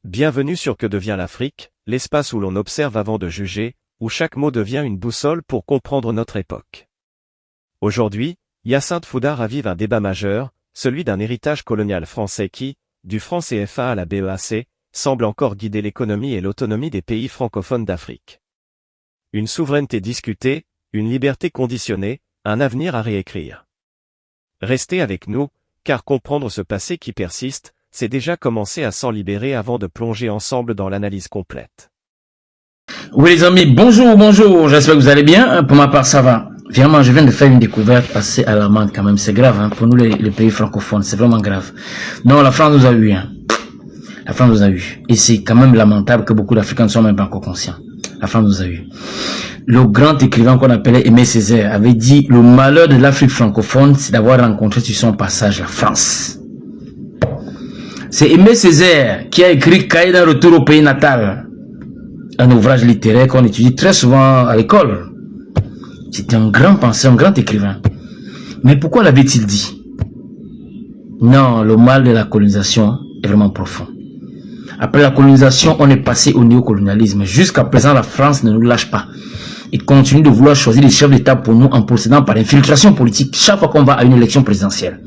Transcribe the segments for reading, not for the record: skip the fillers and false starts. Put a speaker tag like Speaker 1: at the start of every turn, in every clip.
Speaker 1: Bienvenue sur Que devient l'Afrique, l'espace où l'on observe avant de juger, où chaque mot devient une boussole pour comprendre notre époque. Aujourd'hui, Hyacinthe Fouda ravive un débat majeur, celui d'un héritage colonial français qui, du franc CFA à la BEAC, semble encore guider l'économie et l'autonomie des pays francophones d'Afrique. Une souveraineté discutée, une liberté conditionnée, un avenir à réécrire. Restez avec nous, car comprendre ce passé qui persiste, c'est déjà commencer à s'en libérer avant de plonger ensemble dans l'analyse complète.
Speaker 2: Oui les amis, bonjour, j'espère que vous allez bien. Pour ma part ça va. Vraiment, je viens de faire une découverte assez alarmante quand même, c'est grave hein, pour nous les pays francophones, c'est vraiment grave. Non, la France nous a eu, hein. La France nous a eu. Et c'est quand même lamentable que beaucoup d'Africains ne soient même pas encore conscients. La France nous a eu. Le grand écrivain qu'on appelait Aimé Césaire avait dit, le malheur de l'Afrique francophone, c'est d'avoir rencontré sur son passage la France. C'est Aimé Césaire qui a écrit Cahiers d'un retour au pays natal, un ouvrage littéraire qu'on étudie très souvent à l'école. C'était un grand penseur, un grand écrivain. Mais pourquoi l'avait-il dit? Non, le mal de la colonisation est vraiment profond. Après la colonisation, on est passé au néocolonialisme. Jusqu'à présent, la France ne nous lâche pas. Il continue de vouloir choisir les chefs d'État pour nous en procédant par infiltration politique chaque fois qu'on va à une élection présidentielle.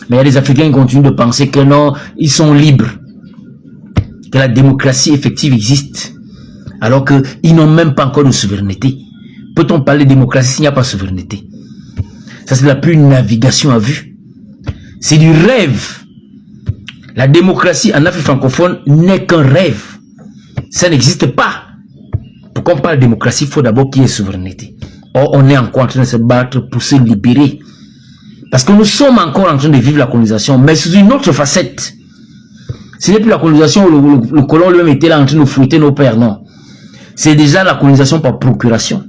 Speaker 2: Mais il y a des Africains qui continuent de penser que non, ils sont libres, que la démocratie effective existe, alors qu'ils n'ont même pas encore de souveraineté. Peut-on parler de démocratie s'il n'y a pas de souveraineté? Ça, c'est la pure navigation à vue. C'est du rêve. La démocratie en Afrique francophone n'est qu'un rêve. Ça n'existe pas. Pour qu'on parle de démocratie, il faut d'abord qu'il y ait souveraineté. Or, on est encore en train de se battre pour se libérer. Parce que nous sommes encore en train de vivre la colonisation, mais sous une autre facette. Ce n'est plus la colonisation où le colon lui-même était là en train de fouetter nos pères, non. C'est déjà la colonisation par procuration.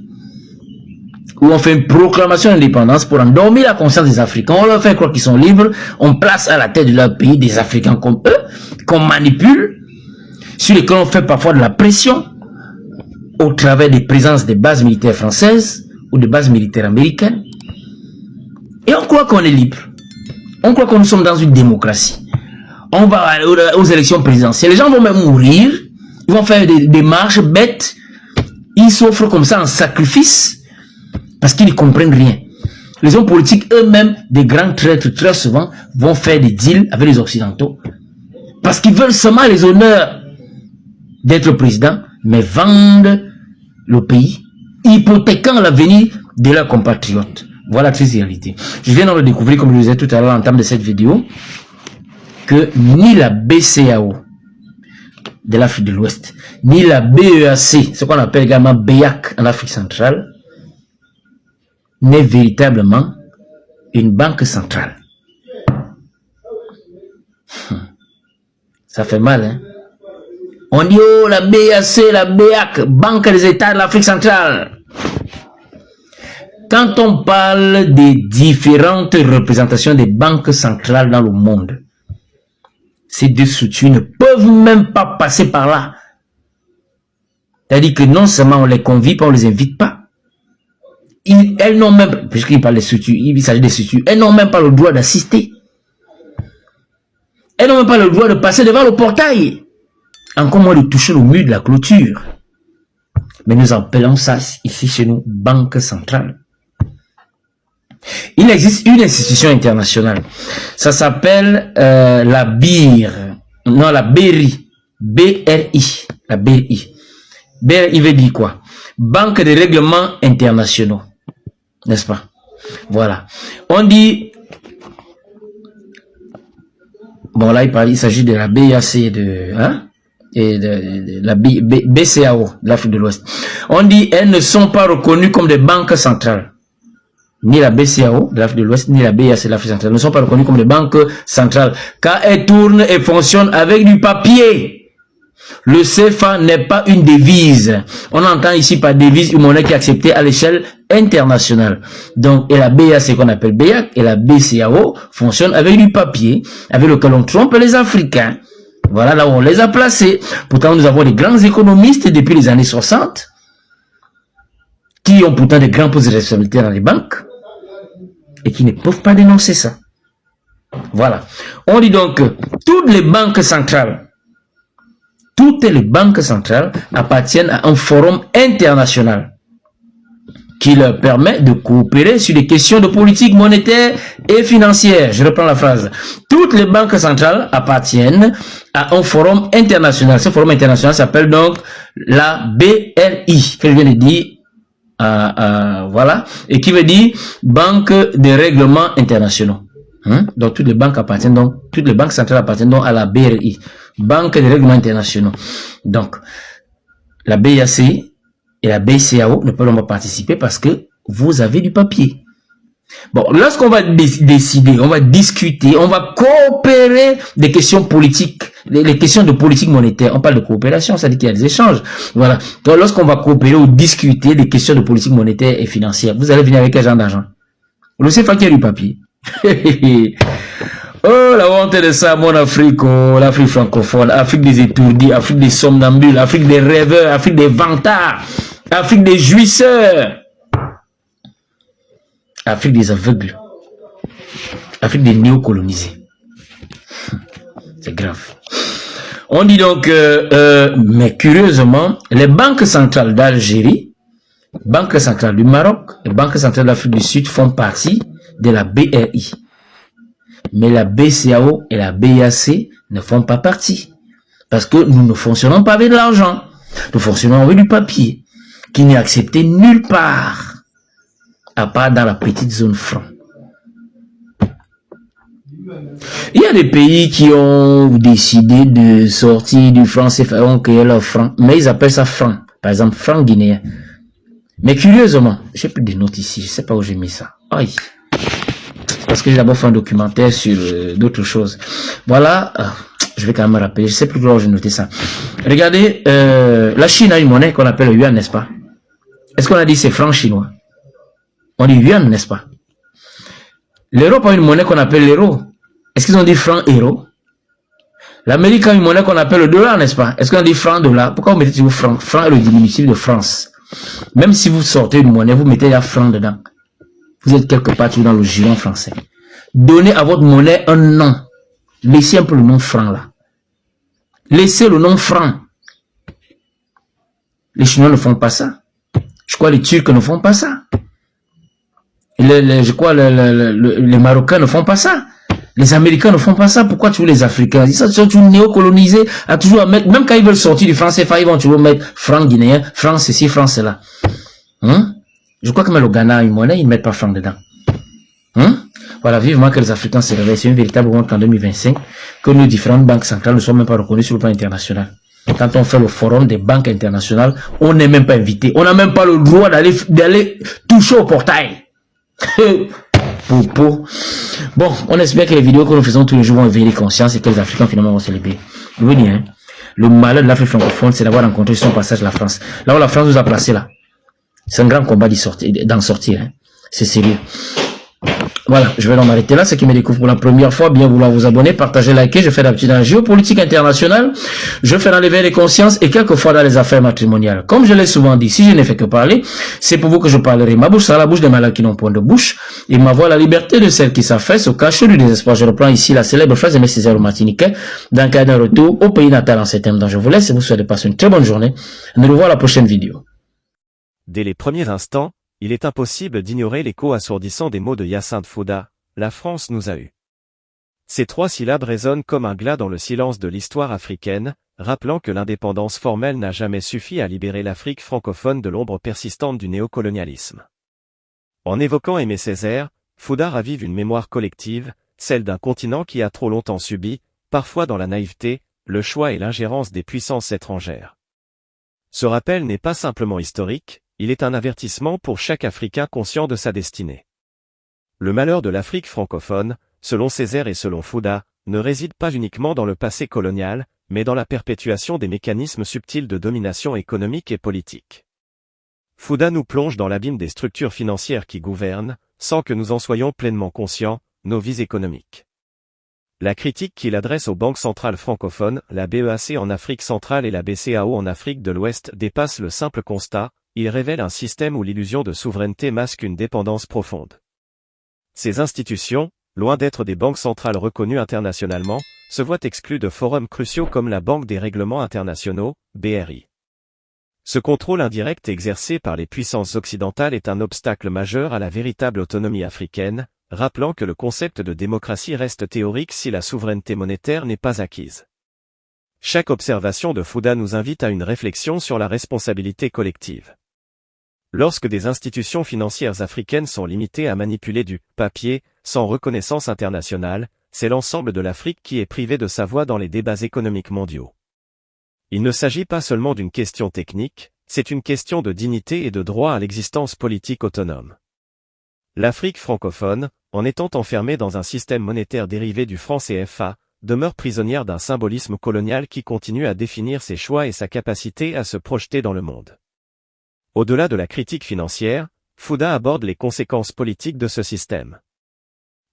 Speaker 2: Où on fait une proclamation d'indépendance pour endormir la conscience des Africains. On leur fait croire qu'ils sont libres. On place à la tête de leur pays des Africains comme eux, qu'on manipule, sur lesquels on fait parfois de la pression, au travers des présences des bases militaires françaises ou des bases militaires américaines. Et on croit qu'on est libre. On croit que nous sommes dans une démocratie. On va aller aux élections présidentielles. Les gens vont même mourir. Ils vont faire des marches bêtes. Ils s'offrent comme ça en sacrifice. Parce qu'ils ne comprennent rien. Les hommes politiques eux-mêmes, des grands traîtres, très souvent, vont faire des deals avec les Occidentaux. Parce qu'ils veulent seulement les honneurs d'être président, mais vendent le pays, hypothéquant l'avenir de leurs compatriotes. Voilà la triste réalité. Je viens de le découvrir, comme je le disais tout à l'heure en termes de cette vidéo, que ni la BCAO de l'Afrique de l'Ouest, ni la BEAC, ce qu'on appelle également BEAC en Afrique centrale, n'est véritablement une banque centrale. Ça fait mal, hein? On dit, oh, la BAC, la BEAC, Banque des États de l'Afrique centrale. Quand on parle des différentes représentations des banques centrales dans le monde, ces deux structures ne peuvent même pas passer par là. C'est-à-dire que non seulement on les convie pas, on les invite pas. Elles n'ont même, puisqu'il parle des structures, il s'agit des structures, elles n'ont même pas le droit d'assister. Elles n'ont même pas le droit de passer devant le portail. Encore moins de toucher le mur de la clôture. Mais nous appelons ça ici chez nous Banque centrale. Il existe une institution internationale. Ça s'appelle la BIR. Non, la BRI. BRI. La BRI. BRI veut dire quoi? Banque de règlements internationaux. N'est-ce pas? Voilà. On dit... Bon, là, il s'agit de la BAC et de la BCAO de l'Afrique de l'Ouest. On dit elles ne sont pas reconnues comme des banques centrales. Ni la BCAO de l'Afrique de l'Ouest, ni la BAC de l'Afrique centrale ne sont pas reconnues comme des banques centrales. Car elles tournent et fonctionnent avec du papier. Le CFA n'est pas une devise. On entend ici par devise une monnaie qui est acceptée à l'échelle internationale. Donc, et la BAC qu'on appelle BEAC et la BCAO fonctionnent avec du papier, avec lequel on trompe les Africains. Voilà là où on les a placés. Pourtant, nous avons des grands économistes depuis les années 60 qui ont pourtant des grands postes de responsabilité dans les banques et qui ne peuvent pas dénoncer ça. Voilà. On dit donc que toutes les banques centrales toutes les banques centrales appartiennent à un forum international qui leur permet de coopérer sur les questions de politique monétaire et financière. Je reprends la phrase. Toutes les banques centrales appartiennent à un forum international. Ce forum international s'appelle donc la BRI, que je viens de dire, voilà, et qui veut dire Banque des règlements internationaux. Donc toutes les banques centrales appartiennent donc à la BRI, Banque des règlements internationaux. Donc la BAC et la BCAO ne peuvent pas participer parce que vous avez du papier. Bon, lorsqu'on va décider, on va discuter, on va coopérer des questions politiques, les questions de politique monétaire. On parle de coopération, ça dit qu'il y a des échanges. Voilà. Donc lorsqu'on va coopérer ou discuter des questions de politique monétaire et financière, vous allez venir avec quel genre d'argent? Le CFA qui a du papier. Oh, la honte de ça, mon Afrique, oh, l'Afrique francophone, Afrique des étourdis, Afrique des somnambules, Afrique des rêveurs, Afrique des vantards, Afrique des jouisseurs, Afrique des aveugles, Afrique des néocolonisés. C'est grave. On dit donc, mais curieusement, les banques centrales d'Algérie, banques centrales du Maroc et banques centrales d'Afrique du Sud font partie de la BRI. Mais la BCAO et la BAC ne font pas partie. Parce que nous ne fonctionnons pas avec de l'argent. Nous fonctionnons avec du papier, qui n'est accepté nulle part, à part dans la petite zone franc. Il y a des pays qui ont décidé de sortir du franc CFA, ont créé leur franc, mais ils appellent ça franc. Par exemple, franc guinéen. Mais curieusement, j'ai plus de notes ici, je sais pas où j'ai mis ça. Aïe. Parce que j'ai d'abord fait un documentaire sur d'autres choses. Voilà, je vais quand même me rappeler, je sais plus où j'ai noté ça. Regardez, la Chine a une monnaie qu'on appelle le yuan, n'est-ce pas? Est-ce qu'on a dit c'est franc chinois? On dit yuan, n'est-ce pas? L'Europe a une monnaie qu'on appelle l'euro. Est-ce qu'ils ont dit franc euro? L'Amérique a une monnaie qu'on appelle le dollar, n'est-ce pas? Est-ce qu'on a dit franc dollar? Pourquoi vous mettez toujours franc? Franc est le diminutif de France. Même si vous sortez une monnaie, vous mettez la franc dedans. Vous êtes quelque part dans le giron français. Donnez à votre monnaie un nom. Laissez un peu le nom franc là. Laissez le nom franc. Les Chinois ne font pas ça. Je crois les Turcs ne font pas ça. Je crois les Marocains ne font pas ça. Les Américains ne font pas ça. Pourquoi tous les Africains? Ils sont toujours néocolonisés à toujours mettre, même quand ils veulent sortir du franc CFA, ils vont toujours mettre franc guinéen, franc ceci, franc cela. Je crois que même le Ghana a une monnaie, ils ne mettent pas franc dedans. Voilà, vivement que les Africains se réveillent. C'est une véritable honte qu'en 2025, que nos différentes banques centrales ne soient même pas reconnues sur le plan international. Quand on fait le forum des banques internationales, on n'est même pas invité. On n'a même pas le droit d'aller toucher au portail. Bon, on espère que les vidéos que nous faisons tous les jours vont éveiller les consciences et que les Africains finalement vont se libérer. Vous voyez, hein? Le malheur de l'Afrique francophone, c'est d'avoir rencontré son passage la France. Là où la France nous a placés là. C'est un grand combat d'en sortir. Hein. C'est sérieux. Voilà, je vais donc m'arrêter là. Ceux qui me découvrent pour la première fois, bien vouloir vous abonner, partager, liker. Je fais d'habitude dans la géopolitique internationale. Je fais dans l'éveil des consciences et quelquefois dans les affaires matrimoniales. Comme je l'ai souvent dit, si je n'ai fait que parler, c'est pour vous que je parlerai. Ma bouche sera la bouche des malades qui n'ont point de bouche. Et ma voix la liberté de celles qui s'affaissent au cachot du désespoir. Je reprends ici la célèbre phrase de M. Césaire au Martiniquais, dans le cas d'un retour au pays natal en ces thèmes dont je vous laisse et vous souhaite de passer une très bonne journée. Nous nous revoyons à la prochaine vidéo.
Speaker 1: Dès les premiers instants, il est impossible d'ignorer l'écho assourdissant des mots de Hyacinthe Fouda, « La France nous a eus ». Ces 3 syllabes résonnent comme un glas dans le silence de l'histoire africaine, rappelant que l'indépendance formelle n'a jamais suffi à libérer l'Afrique francophone de l'ombre persistante du néocolonialisme. En évoquant Aimé Césaire, Fouda ravive une mémoire collective, celle d'un continent qui a trop longtemps subi, parfois dans la naïveté, le choix et l'ingérence des puissances étrangères. Ce rappel n'est pas simplement historique, il est un avertissement pour chaque Africain conscient de sa destinée. Le malheur de l'Afrique francophone, selon Césaire et selon Fouda, ne réside pas uniquement dans le passé colonial, mais dans la perpétuation des mécanismes subtils de domination économique et politique. Fouda nous plonge dans l'abîme des structures financières qui gouvernent, sans que nous en soyons pleinement conscients, nos vies économiques. La critique qu'il adresse aux banques centrales francophones, la BEAC en Afrique centrale et la BCAO en Afrique de l'Ouest dépasse le simple constat, il révèle un système où l'illusion de souveraineté masque une dépendance profonde. Ces institutions, loin d'être des banques centrales reconnues internationalement, se voit exclu de forums cruciaux comme la Banque des règlements internationaux, BRI. Ce contrôle indirect exercé par les puissances occidentales est un obstacle majeur à la véritable autonomie africaine, rappelant que le concept de démocratie reste théorique si la souveraineté monétaire n'est pas acquise. Chaque observation de Fouda nous invite à une réflexion sur la responsabilité collective. Lorsque des institutions financières africaines sont limitées à manipuler du papier, sans reconnaissance internationale, c'est l'ensemble de l'Afrique qui est privée de sa voix dans les débats économiques mondiaux. Il ne s'agit pas seulement d'une question technique, c'est une question de dignité et de droit à l'existence politique autonome. L'Afrique francophone, en étant enfermée dans un système monétaire dérivé du franc CFA, demeure prisonnière d'un symbolisme colonial qui continue à définir ses choix et sa capacité à se projeter dans le monde. Au-delà de la critique financière, Fouda aborde les conséquences politiques de ce système.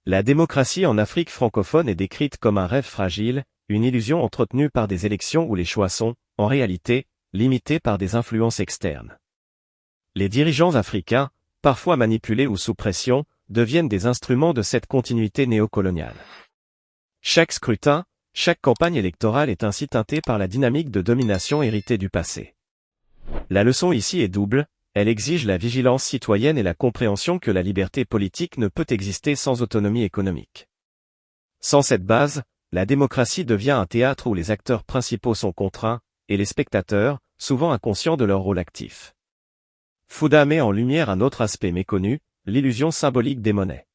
Speaker 1: La démocratie en Afrique francophone est décrite comme un rêve fragile, une illusion entretenue par des élections où les choix sont, en réalité, limités par des influences externes. Les dirigeants africains, parfois manipulés ou sous pression, deviennent des instruments de cette continuité néocoloniale. Chaque scrutin, chaque campagne électorale est ainsi teintée par la dynamique de domination héritée du passé. La leçon ici est double, elle exige la vigilance citoyenne et la compréhension que la liberté politique ne peut exister sans autonomie économique. Sans cette base, la démocratie devient un théâtre où les acteurs principaux sont contraints, et les spectateurs, souvent inconscients de leur rôle actif. Fouda met en lumière un autre aspect méconnu, l'illusion symbolique des monnaies.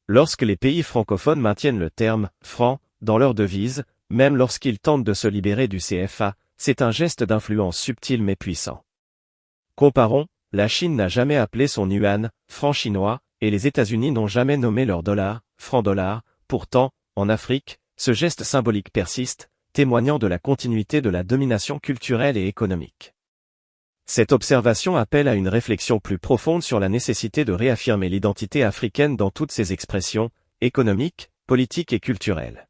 Speaker 1: Lorsque les pays francophones maintiennent le terme « franc » dans leur devise, même lorsqu'ils tentent de se libérer du CFA, c'est un geste d'influence subtil mais puissant. Comparons, la Chine n'a jamais appelé son yuan « franc chinois » et les États-Unis n'ont jamais nommé leur dollar « franc-dollar ». Pourtant, en Afrique, ce geste symbolique persiste, témoignant de la continuité de la domination culturelle et économique. Cette observation appelle à une réflexion plus profonde sur la nécessité de réaffirmer l'identité africaine dans toutes ses expressions, économiques, politiques et culturelles.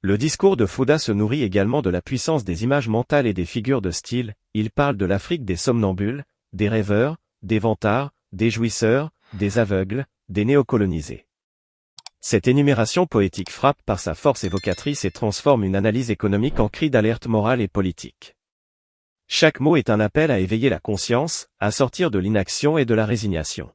Speaker 1: Le discours de Fouda se nourrit également de la puissance des images mentales et des figures de style, il parle de l'Afrique des somnambules, des rêveurs, des vantards, des jouisseurs, des aveugles, des néocolonisés. Cette énumération poétique frappe par sa force évocatrice et transforme une analyse économique en cri d'alerte morale et politique. Chaque mot est un appel à éveiller la conscience, à sortir de l'inaction et de la résignation.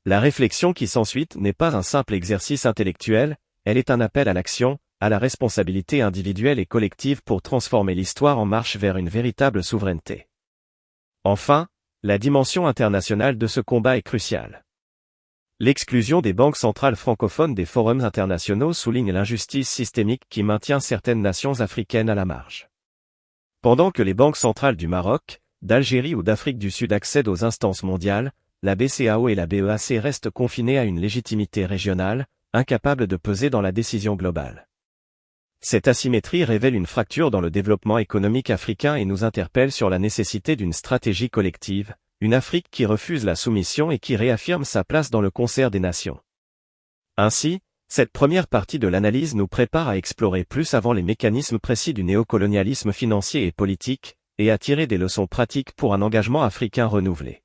Speaker 1: La réflexion qui s'ensuit n'est pas un simple exercice intellectuel, elle est un appel à l'action, à la responsabilité individuelle et collective pour transformer l'histoire en marche vers une véritable souveraineté. Enfin, la dimension internationale de ce combat est cruciale. L'exclusion des banques centrales francophones des forums internationaux souligne l'injustice systémique qui maintient certaines nations africaines à la marge. Pendant que les banques centrales du Maroc, d'Algérie ou d'Afrique du Sud accèdent aux instances mondiales, la BCAO et la BEAC restent confinées à une légitimité régionale, incapables de peser dans la décision globale. Cette asymétrie révèle une fracture dans le développement économique africain et nous interpelle sur la nécessité d'une stratégie collective, une Afrique qui refuse la soumission et qui réaffirme sa place dans le concert des nations. Ainsi, cette première partie de l'analyse nous prépare à explorer plus avant les mécanismes précis du néocolonialisme financier et politique, et à tirer des leçons pratiques pour un engagement africain renouvelé.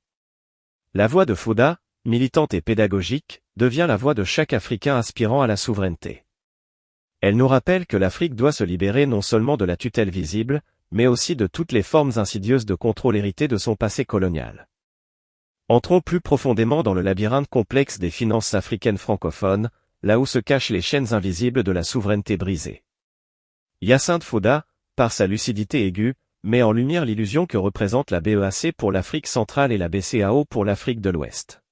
Speaker 1: La voix de Fouda, militante et pédagogique, devient la voix de chaque Africain aspirant à la souveraineté. Elle nous rappelle que l'Afrique doit se libérer non seulement de la tutelle visible, mais aussi de toutes les formes insidieuses de contrôle héritées de son passé colonial. Entrons plus profondément dans le labyrinthe complexe des finances africaines francophones, là où se cachent les chaînes invisibles de la souveraineté brisée. Hyacinthe Fouda, par sa lucidité aiguë, met en lumière l'illusion que représente la BEAC pour l'Afrique centrale et la BCAO pour l'Afrique de l'Ouest.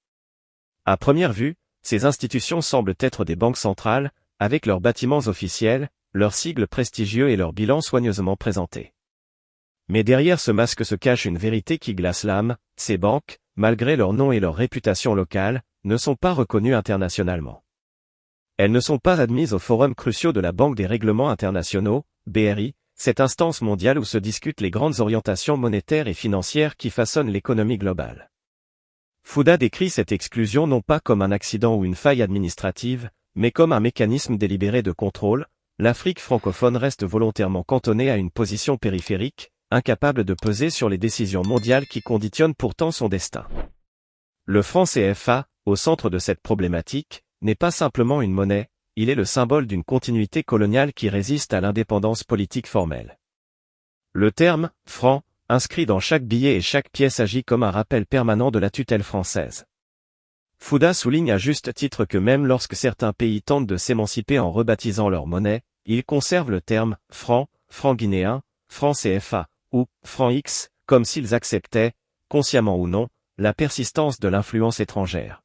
Speaker 1: À première vue, ces institutions semblent être des banques centrales, avec leurs bâtiments officiels, leurs sigles prestigieux et leurs bilans soigneusement présentés. Mais derrière ce masque se cache une vérité qui glace l'âme, ces banques, malgré leur nom et leur réputation locale, ne sont pas reconnues internationalement. Elles ne sont pas admises aux forums cruciaux de la Banque des règlements internationaux, BRI, cette instance mondiale où se discutent les grandes orientations monétaires et financières qui façonnent l'économie globale. Fouda décrit cette exclusion non pas comme un accident ou une faille administrative, mais comme un mécanisme délibéré de contrôle. L'Afrique francophone reste volontairement cantonnée à une position périphérique, incapable de peser sur les décisions mondiales qui conditionnent pourtant son destin. Le franc CFA, au centre de cette problématique, n'est pas simplement une monnaie, il est le symbole d'une continuité coloniale qui résiste à l'indépendance politique formelle. Le terme « franc » inscrit dans chaque billet et chaque pièce agit comme un rappel permanent de la tutelle française. Fouda souligne à juste titre que même lorsque certains pays tentent de s'émanciper en rebaptisant leur monnaie, ils conservent le terme « franc », franc guinéen, franc CFA, ou franc X, comme s'ils acceptaient, consciemment ou non, la persistance de l'influence étrangère.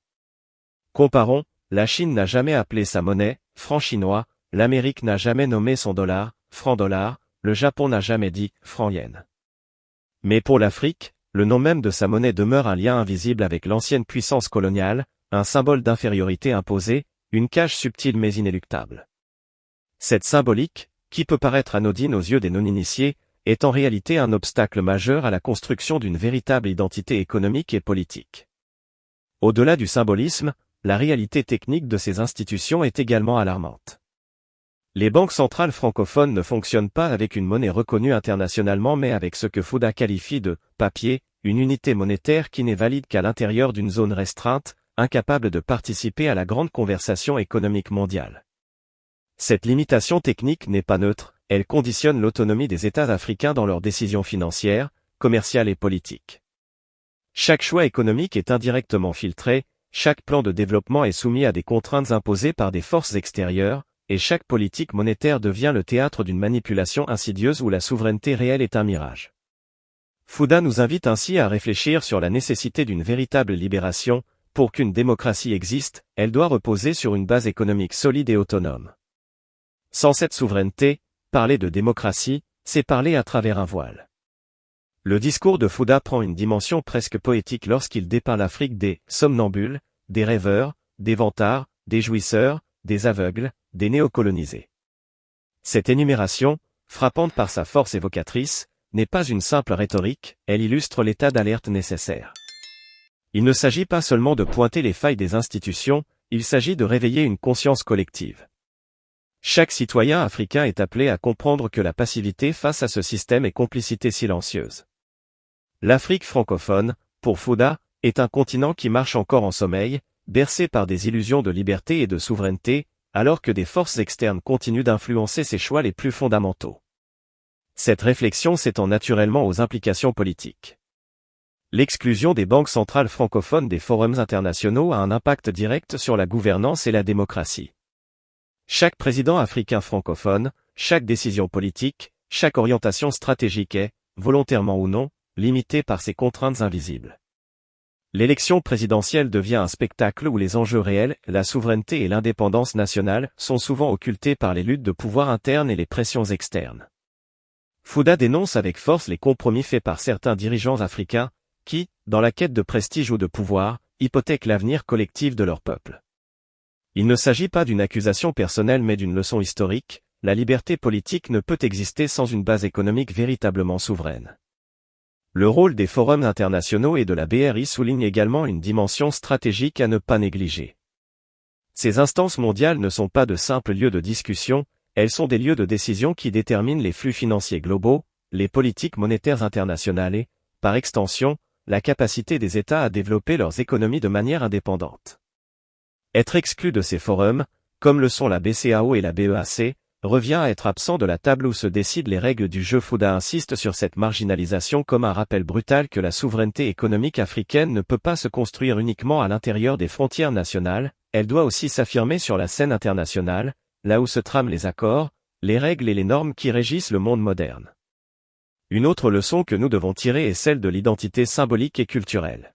Speaker 1: Comparons, la Chine n'a jamais appelé sa monnaie « franc chinois », l'Amérique n'a jamais nommé son dollar « franc dollar », le Japon n'a jamais dit « franc yen ». Mais pour l'Afrique, le nom même de sa monnaie demeure un lien invisible avec l'ancienne puissance coloniale, un symbole d'infériorité imposée, une cage subtile mais inéluctable. Cette symbolique, qui peut paraître anodine aux yeux des non-initiés, est en réalité un obstacle majeur à la construction d'une véritable identité économique et politique. Au-delà du symbolisme, la réalité technique de ces institutions est également alarmante. Les banques centrales francophones ne fonctionnent pas avec une monnaie reconnue internationalement mais avec ce que Fouda qualifie de « papier », une unité monétaire qui n'est valide qu'à l'intérieur d'une zone restreinte, incapable de participer à la grande conversation économique mondiale. Cette limitation technique n'est pas neutre, elle conditionne l'autonomie des États africains dans leurs décisions financières, commerciales et politiques. Chaque choix économique est indirectement filtré, chaque plan de développement est soumis à des contraintes imposées par des forces extérieures, et chaque politique monétaire devient le théâtre d'une manipulation insidieuse où la souveraineté réelle est un mirage. Fouda nous invite ainsi à réfléchir sur la nécessité d'une véritable libération. Pour qu'une démocratie existe, elle doit reposer sur une base économique solide et autonome. Sans cette souveraineté, parler de démocratie, c'est parler à travers un voile. Le discours de Fouda prend une dimension presque poétique lorsqu'il dépeint l'Afrique des somnambules, des rêveurs, des vantards, des jouisseurs, des aveugles, des néocolonisés. Cette énumération, frappante par sa force évocatrice, n'est pas une simple rhétorique, elle illustre l'état d'alerte nécessaire. Il ne s'agit pas seulement de pointer les failles des institutions, il s'agit de réveiller une conscience collective. Chaque citoyen africain est appelé à comprendre que la passivité face à ce système est complicité silencieuse. L'Afrique francophone, pour Fouda, est un continent qui marche encore en sommeil, bercé par des illusions de liberté et de souveraineté, alors que des forces externes continuent d'influencer ses choix les plus fondamentaux. Cette réflexion s'étend naturellement aux implications politiques. L'exclusion des banques centrales francophones des forums internationaux a un impact direct sur la gouvernance et la démocratie. Chaque président africain francophone, chaque décision politique, chaque orientation stratégique est, volontairement ou non, limitée par ces contraintes invisibles. L'élection présidentielle devient un spectacle où les enjeux réels, la souveraineté et l'indépendance nationale, sont souvent occultés par les luttes de pouvoir internes et les pressions externes. Fouda dénonce avec force les compromis faits par certains dirigeants africains, qui, dans la quête de prestige ou de pouvoir, hypothèquent l'avenir collectif de leur peuple. Il ne s'agit pas d'une accusation personnelle mais d'une leçon historique, la liberté politique ne peut exister sans une base économique véritablement souveraine. Le rôle des forums internationaux et de la BRI souligne également une dimension stratégique à ne pas négliger. Ces instances mondiales ne sont pas de simples lieux de discussion, elles sont des lieux de décision qui déterminent les flux financiers globaux, les politiques monétaires internationales et, par extension, la capacité des États à développer leurs économies de manière indépendante. Être exclu de ces forums, comme le sont la BCAO et la BEAC, revient à être absent de la table où se décident les règles du jeu. Fouda insiste sur cette marginalisation comme un rappel brutal que la souveraineté économique africaine ne peut pas se construire uniquement à l'intérieur des frontières nationales, elle doit aussi s'affirmer sur la scène internationale, là où se trament les accords, les règles et les normes qui régissent le monde moderne. Une autre leçon que nous devons tirer est celle de l'identité symbolique et culturelle.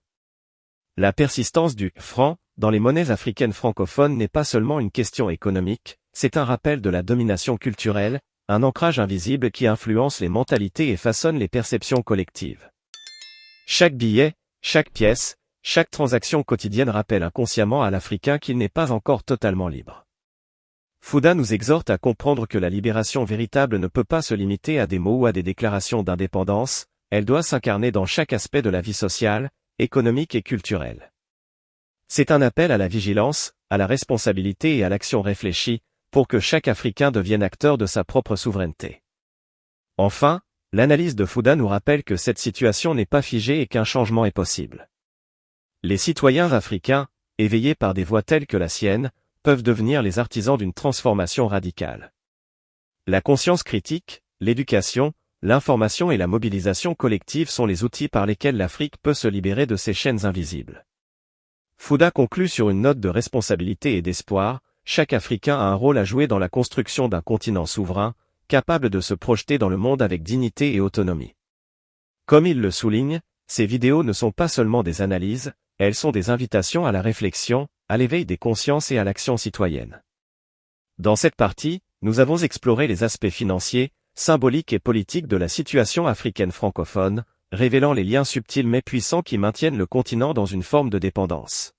Speaker 1: La persistance du « franc » dans les monnaies africaines francophones n'est pas seulement une question économique, c'est un rappel de la domination culturelle, un ancrage invisible qui influence les mentalités et façonne les perceptions collectives. Chaque billet, chaque pièce, chaque transaction quotidienne rappelle inconsciemment à l'Africain qu'il n'est pas encore totalement libre. Fouda nous exhorte à comprendre que la libération véritable ne peut pas se limiter à des mots ou à des déclarations d'indépendance, elle doit s'incarner dans chaque aspect de la vie sociale, économique et culturelle. C'est un appel à la vigilance, à la responsabilité et à l'action réfléchie, pour que chaque Africain devienne acteur de sa propre souveraineté. Enfin, l'analyse de Fouda nous rappelle que cette situation n'est pas figée et qu'un changement est possible. Les citoyens africains, éveillés par des voix telles que la sienne, peuvent devenir les artisans d'une transformation radicale. La conscience critique, l'éducation, l'information et la mobilisation collective sont les outils par lesquels l'Afrique peut se libérer de ces chaînes invisibles. Fouda conclut sur une note de responsabilité et d'espoir: chaque Africain a un rôle à jouer dans la construction d'un continent souverain, capable de se projeter dans le monde avec dignité et autonomie. Comme il le souligne, ces vidéos ne sont pas seulement des analyses, elles sont des invitations à la réflexion, à l'éveil des consciences et à l'action citoyenne. Dans cette partie, nous avons exploré les aspects financiers, symboliques et politiques de la situation africaine francophone, révélant les liens subtils mais puissants qui maintiennent le continent dans une forme de dépendance.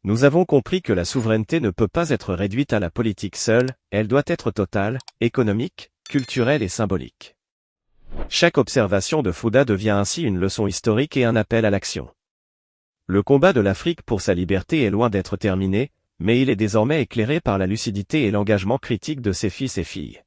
Speaker 1: Nous avons compris que la souveraineté ne peut pas être réduite à la politique seule, elle doit être totale, économique, culturelle et symbolique. Chaque observation de Fouda devient ainsi une leçon historique et un appel à l'action. Le combat de l'Afrique pour sa liberté est loin d'être terminé, mais il est désormais éclairé par la lucidité et l'engagement critique de ses fils et filles.